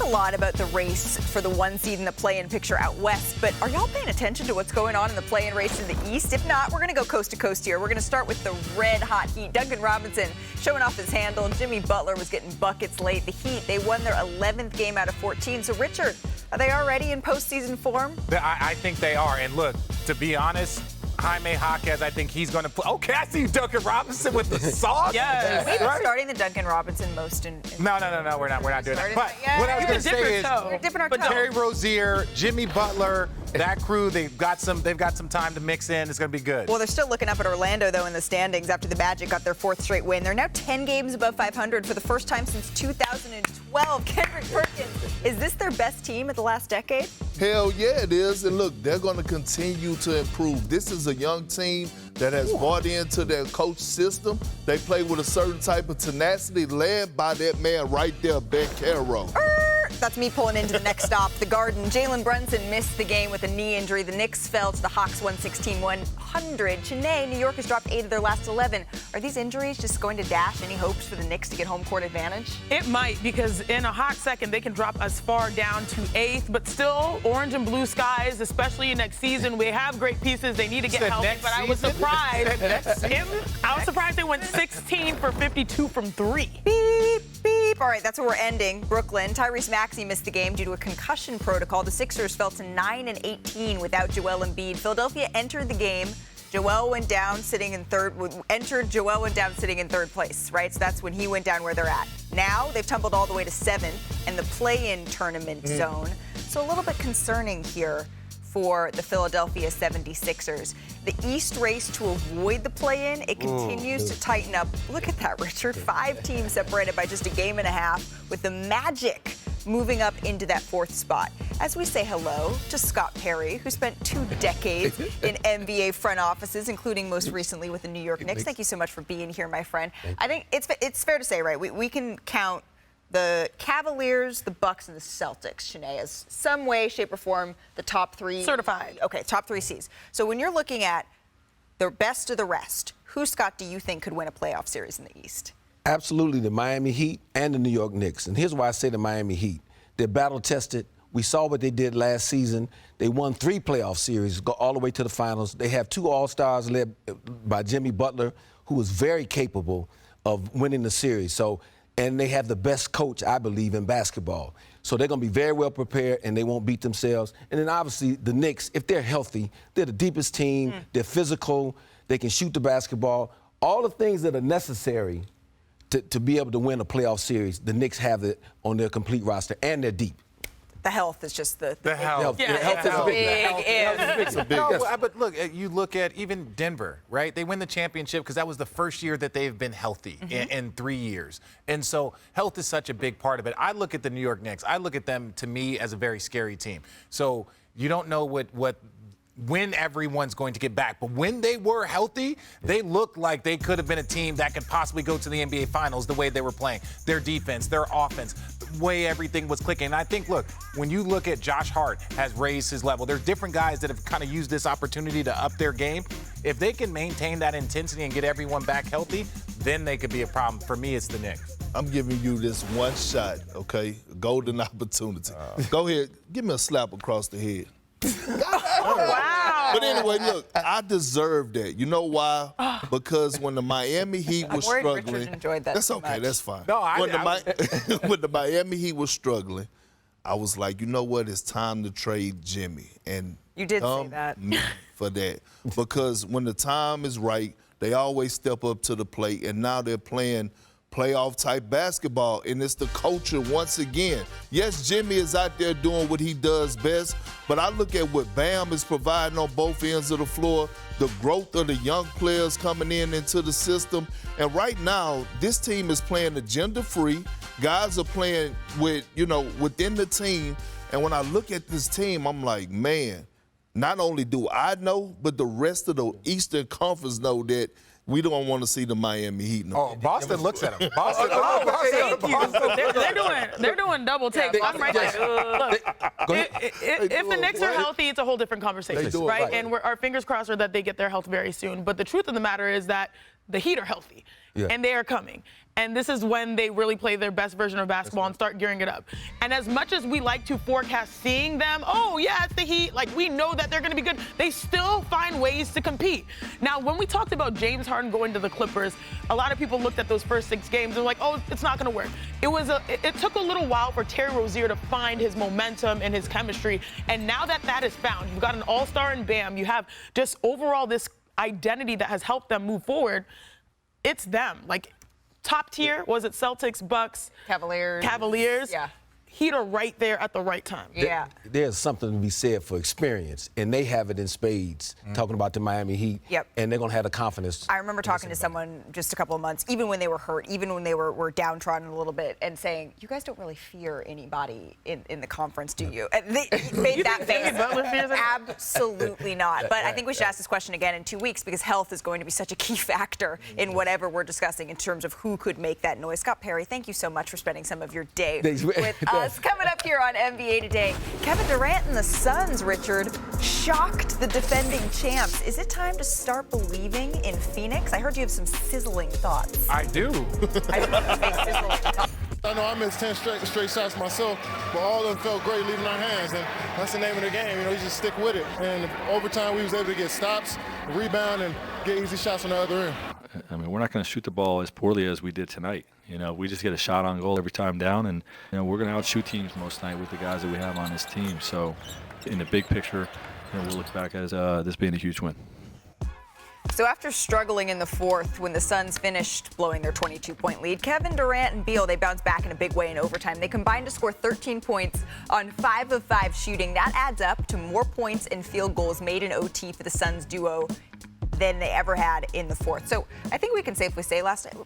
a lot about the race for the 1 seed in the play-in picture out west, but are y'all paying attention to what's going on in the play-in race in the east? If not, we're going to go coast to coast here. We're going to start with the red-hot Heat. Duncan Robinson showing off his handle. Jimmy Butler was getting buckets late. The Heat, they won their 11th game out of 14. So, Richard, are they already in postseason form? I think they are. And look, to be honest, Jaime Jaquez, I think he's going to play. Okay, I see you, Duncan Robinson with the sauce. Yes. We've been starting the Duncan Robinson most in No, we're not doing that. But what I was going to say is, Terry Rozier, Jimmy Butler, that crew, they've got some time to mix in. It's going to be good. Well, they're still looking up at Orlando, though, in the standings after the Magic got their 4th straight win. They're now 10 games above 500 for the first time since 2012. Kendrick Perkins, is this their best team of the last decade? Hell yeah, it is. And look, they're going to continue to improve. This is a young team that has bought into their coach system. They play with a certain type of tenacity led by that man right there, Ben Caro. That's me pulling into the next stop, the Garden. Jalen Brunson missed the game with a knee injury. The Knicks fell to the Hawks 116-100. Chiney, New York has dropped 8 of their last 11. Are these injuries just going to dash any hopes for the Knicks to get home court advantage? It might, because in a hot second, they can drop as far down to 8th, but still orange and blue skies, especially next season. We have great pieces. They need to get healthy, but I was surprised. I was surprised they went 16 for 52 from 3. Beep, beep. All right, that's where we're ending. Brooklyn, Tyrese Maxey missed the game due to a concussion protocol. The Sixers fell to 9-18 without Joel Embiid. Philadelphia entered the game. Joel went down sitting in third place, right? So that's when he went down where they're at. Now they've tumbled all the way to 7th in the play-in tournament zone. So a little bit concerning here for the Philadelphia 76ers. The East race to avoid the play-in, it continues to tighten up. Look at that, Richard. 5 teams separated by just a game and a half, with the Magic moving up into that 4th spot. As we say hello to Scott Perry, who spent 2 decades in NBA front offices, including most recently with the New York Knicks. Thank you so much for being here, my friend. I think it's fair to say, right, we can count the Cavaliers, the Bucks, and the Celtics, Chiney, as some way, shape, or form the top 3. Certified. Okay, top 3 seeds. So when you're looking at the best of the rest, who, Scott, do you think could win a playoff series in the East? Absolutely, the Miami Heat and the New York Knicks. And here's why I say the Miami Heat. They're battle-tested. We saw what they did last season. They won 3 playoff series, go all the way to the finals. They have 2 All-Stars led by Jimmy Butler, who was very capable of winning the series. And they have the best coach, I believe, in basketball. So they're going to be very well prepared, and they won't beat themselves. And then, obviously, the Knicks, if they're healthy, they're the deepest team. They're physical. They can shoot the basketball. All the things that are necessary to be able to win a playoff series, the Knicks have it on their complete roster, and they're deep. The health is just the health. Yeah, Health it's is big. But look, you look at even Denver, right? They win the championship because that was the first year that they've been healthy in 3 years. And so health is such a big part of it. I look at the New York Knicks. I look at them, to me, as a very scary team. So you don't know when everyone's going to get back. But when they were healthy, they looked like they could have been a team that could possibly go to the NBA Finals the way they were playing. Their defense, their offense, the way everything was clicking. And I think, look, when you look at Josh Hart has raised his level. There's different guys that have kind of used this opportunity to up their game. If they can maintain that intensity and get everyone back healthy, then they could be a problem. For me, it's the Knicks. I'm giving you this one shot, okay? Golden opportunity. Go ahead, give me a slap across the head. Oh, wow. But anyway, look, I deserve that. You know why? Because when the Miami Heat was struggling, Richard enjoyed that that's so okay, much. that's fine. No, when the Miami Heat was struggling, I was like, you know what? It's time to trade Jimmy. And you did say that. For that. Because when the time is right, they always step up to the plate, and now they're playing playoff-type basketball, and it's the culture once again. Yes, Jimmy is out there doing what he does best, but I look at what Bam is providing on both ends of the floor, the growth of the young players coming into the system, and right now, this team is playing agenda-free. Guys are playing within the team, and when I look at this team, I'm like, man, not only do I know, but the rest of the Eastern Conference know that we don't want to see the Miami Heat. Oh, Boston looks at them. Boston. They're doing double take. I'm right there. Look, if the Knicks are healthy, it's a whole different conversation, right? And our fingers crossed are that they get their health very soon. But the truth of the matter is that the Heat are healthy, and they are coming. And this is when they really play their best version of basketball and start gearing it up. And as much as we like to forecast seeing them, oh, yeah, it's the Heat, like we know that they're going to be good, they still find ways to compete. Now, when we talked about James Harden going to the Clippers, a lot of people looked at those first 6 games and were like, oh, it's not going to work. It took a little while for Terry Rozier to find his momentum and his chemistry. And now that that is found, you've got an all-star in Bam, you have just overall this identity that has helped them move forward. It's them. Like, top tier, was it Celtics, Bucks, Cavaliers? Yeah. Heat are right there at the right time. Yeah. There's something to be said for experience, and they have it in spades, talking about the Miami Heat. Yep. And they're going to have the confidence. I remember talking to someone just a couple of months, even when they were hurt, even when they were downtrodden a little bit, and saying, you guys don't really fear anybody in the conference, do you? And they made that face. Absolutely not. But I think we should ask this question again in 2 weeks, because health is going to be such a key factor in whatever we're discussing in terms of who could make that noise. Scott Perry, thank you so much for spending some of your day with us. Coming up here on NBA Today, Kevin Durant and the Suns, Richard, shocked the defending champs. Is it time to start believing in Phoenix? I heard you have some sizzling thoughts. I do. I know I missed 10 straight shots myself, but all of them felt great leaving our hands, and that's the name of the game. You know, you just stick with it. And overtime, we was able to get stops, rebound, and get easy shots on the other end. I mean, we're not going to shoot the ball as poorly as we did tonight. You know, we just get a shot on goal every time down, and you know, we're going to outshoot teams most night with the guys that we have on this team. So, in the big picture, you know, we'll look back as this being a huge win. So after struggling in the fourth when the Suns finished blowing their 22-point lead, Kevin Durant and Beal, they bounced back in a big way in overtime. They combined to score 13 points on 5 of 5 shooting. That adds up to more points and field goals made in OT for the Suns duo than they ever had in the fourth. So I think we can safely say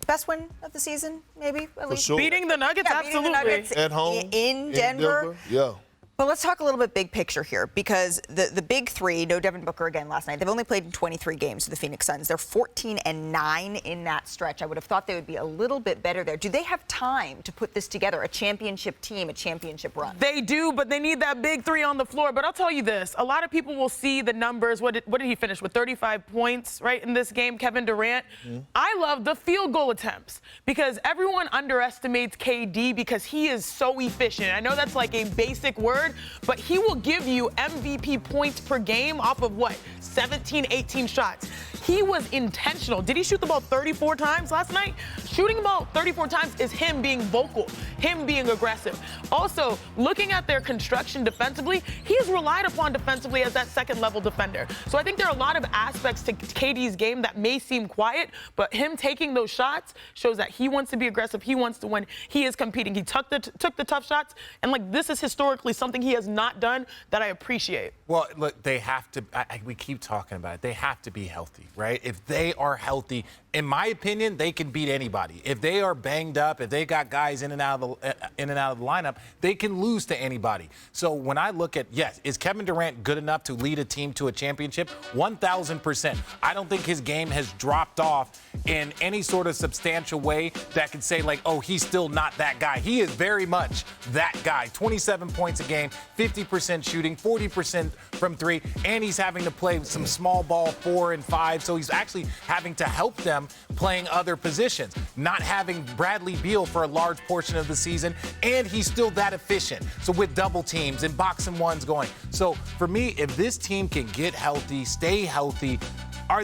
best win of the season, maybe, at least. Sure. Beating the Nuggets, absolutely. absolutely. Beating the Nuggets At home. in Denver. Yeah. But let's talk a little bit big picture here, because the big three, no Devin Booker again last night, they've only played in 23 games for the Phoenix Suns. They're 14-9 in that stretch. I would have thought they would be a little bit better there. Do they have time to put this together, a championship team, a championship run? They do, but they need that big three on the floor. But I'll tell you this, a lot of people will see the numbers. What did he finish with? 35 points, right, in this game, Kevin Durant. I love the field goal attempts, because everyone underestimates KD because he is so efficient. I know that's like a basic word, but he will give you MVP points per game off of what? 17, 18 shots. He was intentional. Did he shoot the ball 34 times last night? Shooting the ball 34 times is him being vocal, him being aggressive. Also, looking at their construction defensively, he is relied upon defensively as that second-level defender. So I think there are a lot of aspects to KD's game that may seem quiet, but him taking those shots shows that he wants to be aggressive, he wants to win, he is competing. He took the tough shots, and like this is historically something he has not done that I appreciate. Well, look, they have to, we keep talking about it, they have to be healthy, right? If they are healthy, in my opinion, they can beat anybody. If they are banged up, if they got guys in and out of the lineup, they can lose to anybody. So when I look at, yes, is Kevin Durant good enough to lead a team to a championship? 1,000%. I don't think his game has dropped off in any sort of substantial way that could say, like, oh, he's still not that guy. He is very much that guy. 27 points a game, 50% shooting, 40% from three, and he's having to play some small ball 4 and 5, so he's actually having to help them playing other positions, not having Bradley Beal for a large portion of the season, and he's still that efficient. So with double teams and box and ones going. So for me, if this team can get healthy, stay healthy,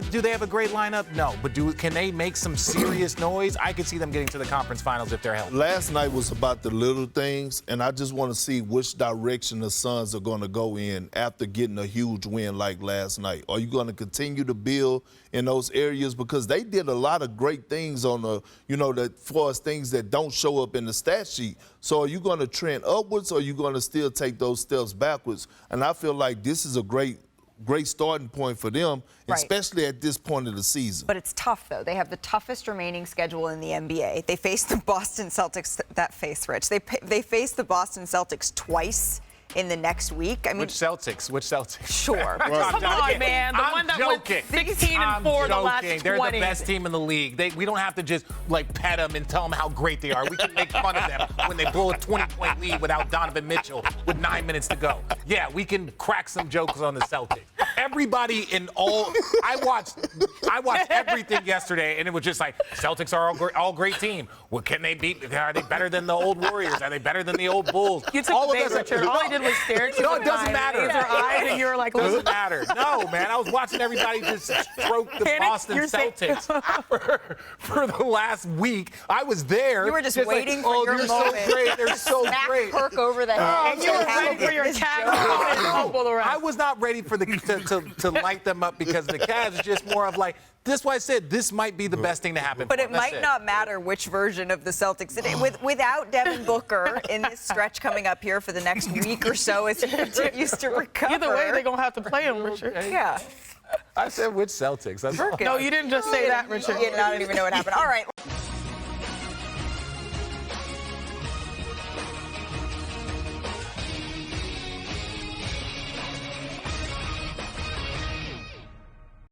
do they have a great lineup? No. But can they make some serious noise? I could see them getting to the conference finals if they're healthy. Last night was about the little things, and I just want to see which direction the Suns are going to go in after getting a huge win like last night. Are you going to continue to build in those areas? Because they did a lot of great things on the, for us things that don't show up in the stat sheet. So are you going to trend upwards, or are you going to still take those steps backwards? And I feel like this is a great starting point for them, right, especially at this point of the season. But it's tough, though. They have the toughest remaining schedule in the NBA. They face the Boston Celtics, that face, Rich. They face the Boston Celtics twice in the next week. I mean, Which Celtics? Sure. Come on, man. The one that went 16-4 the last 20. They're the best team in the league. We don't have to just pet them and tell them how great they are. We can make fun of them when they blow a 20-point lead without Donovan Mitchell with 9 minutes to go. Yeah, we can crack some jokes on the Celtics. everybody in all. I watched everything yesterday, and it was just like Celtics are all great team. Well, can they beat? Are they better than the old Warriors? Are they better than the old Bulls? You took all the bait, Richard. All I did was stare at you. No, it doesn't matter. Laser eyes, and you were like, doesn't matter. No, man. I was watching everybody just stroke the Boston Celtics for the last week. I was there. You were just waiting like, for your moment. So great. They're so great. Perk over the head. And you were ready for your Cavs around. I was not ready for to light them up because the Cavs are just more of like, this is why I said this might be the best thing to happen. But it might not matter which version of the Celtics. Without Devin Booker in this stretch coming up here for the next week or so as he continues to recover. Either way, they're going to have to play him, Richard. Yeah. I said which Celtics? No, you didn't just say that, Richard. I don't even know what happened. All right.